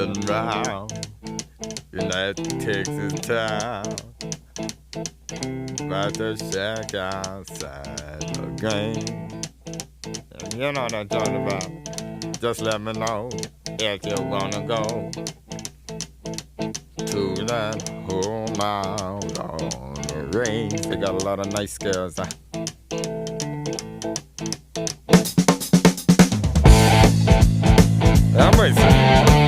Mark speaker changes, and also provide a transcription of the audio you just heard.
Speaker 1: sitting round in that Texas town, about to shack outside the game. And you know what I'm talking about. Just let me know if you wanna go to that home out on the range. They got a lot of nice girls. I'm racing.